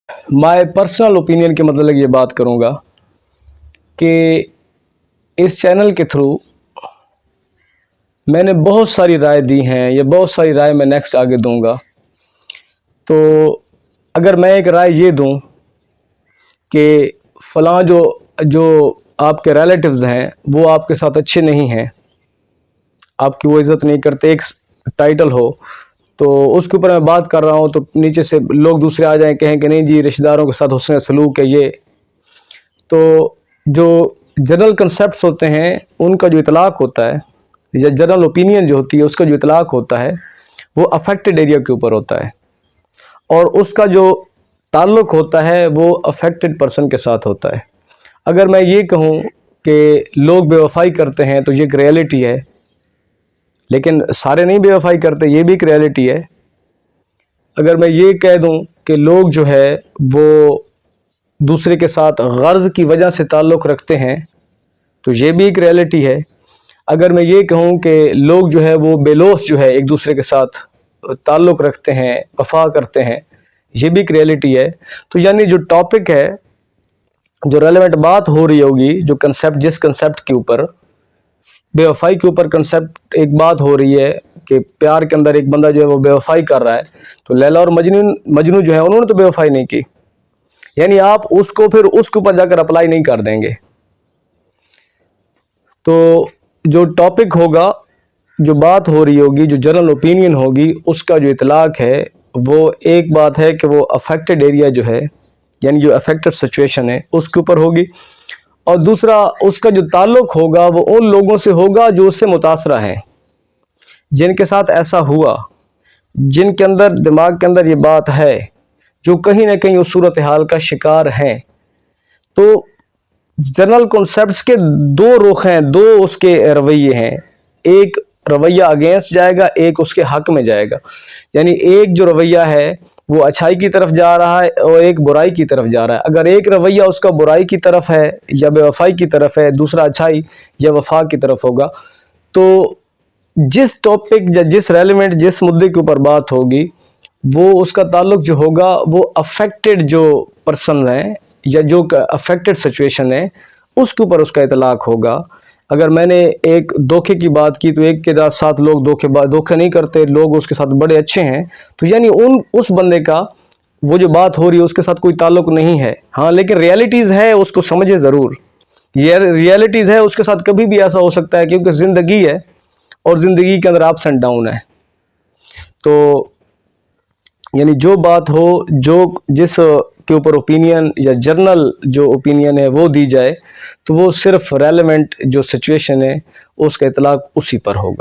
My personal opinion के मतलब ये बात करूँगा कि इस चैनल के थ्रू मैंने बहुत सारी राय दी हैं, या बहुत सारी राय मैं नेक्स्ट आगे दूंगा। तो अगर मैं एक राय ये दूं कि फ़लाँ जो आपके रिलेटिव्स हैं वो आपके साथ अच्छे नहीं हैं, आपकी वो इज़्ज़त नहीं करते, एक टाइटल हो तो उसके ऊपर मैं बात कर रहा हूँ, तो नीचे से लोग दूसरे आ जाएं कहें कि नहीं जी रिश्तेदारों के साथ हुस्न सलूक है ये। तो जो जनरल कंसेप्ट्स होते हैं उनका जो इतलाक़ होता है, या जनरल ओपिनियन जो होती है उसका जो इतलाक़ होता है वो अफेक्टेड एरिया के ऊपर होता है, और उसका जो ताल्लुक़ होता है वो अफेक्टेड पर्सन के साथ होता है। अगर मैं ये कहूँ कि लोग बेवफ़ाई करते हैं तो ये एक रियलिटी है, लेकिन सारे नहीं बेवफ़ाई करते, ये भी एक रियलिटी है। अगर मैं ये कह दूँ कि लोग जो है वो दूसरे के साथ गर्ज़ की वजह से ताल्लुक़ रखते हैं तो ये भी एक रियलिटी है। अगर मैं ये कहूँ कि लोग जो है वो बेलौस जो है एक दूसरे के साथ ताल्लुक़ रखते हैं, वफ़ा करते हैं, ये भी एक रियलिटी है। तो यानी जो टॉपिक है, जो रेलेवेंट बात हो रही होगी, जो कंसेप्ट, जिस कंसेप्ट के ऊपर, बेवफ़ाई के ऊपर कंसेप्ट एक बात हो रही है कि प्यार के अंदर एक बंदा जो है वो बेवफ़ाई कर रहा है, तो लैला और मजनू जो है उन्होंने तो बेवफ़ाई नहीं की, यानी आप उसको फिर उसके ऊपर जाकर अप्लाई नहीं कर देंगे। तो जो टॉपिक होगा, जो बात हो रही होगी, जो जनरल ओपिनियन होगी, उसका जो इतलाक़ है वो एक बात है कि वो अफेक्टेड एरिया जो है, यानी जो अफेक्टेड सिचुएशन है उसके ऊपर होगी, और दूसरा उसका जो ताल्लुक़ होगा वो उन लोगों से होगा जो उससे मुतासरा हैं, जिनके साथ ऐसा हुआ, जिनके अंदर दिमाग के अंदर ये बात है, जो कहीं ना कहीं उस सूरत हाल का शिकार हैं। तो जनरल कॉन्सेप्ट्स के दो रुख हैं, दो उसके रवैये हैं, एक रवैया अगेंस्ट जाएगा, एक उसके हक में जाएगा। यानी एक जो रवैया है वो अच्छाई की तरफ जा रहा है और एक बुराई की तरफ जा रहा है। अगर एक रवैया उसका बुराई की तरफ है या बेवफ़ाई की तरफ है, दूसरा अच्छाई या वफा की तरफ होगा, तो जिस टॉपिक या जिस रेलेवेंट जिस मुद्दे के ऊपर बात होगी वो उसका ताल्लुक़ जो होगा वो अफेक्टेड जो पर्सन है या जो अफेक्टेड सिचुएशन है उसके ऊपर उसका इतलाक़ होगा। अगर मैंने एक धोखे की बात की तो एक के साथ लोग धोखे नहीं करते, लोग उसके साथ बड़े अच्छे हैं, तो यानी उस बंदे का वो जो बात हो रही है उसके साथ कोई ताल्लुक़ नहीं है। हाँ, लेकिन रियलिटीज़ है, उसको समझे ज़रूर, ये रियलिटीज़ है, उसके साथ कभी भी ऐसा हो सकता है क्योंकि ज़िंदगी है और ज़िंदगी के अंदर अप्स एंड डाउन है। तो यानी जो बात हो, जो जिस के ऊपर ओपिनियन या जर्नल जो ओपिनियन है वो दी जाए, तो वो सिर्फ रेलेवेंट जो सिचुएशन है उसका इतलाक़ उसी पर होगा।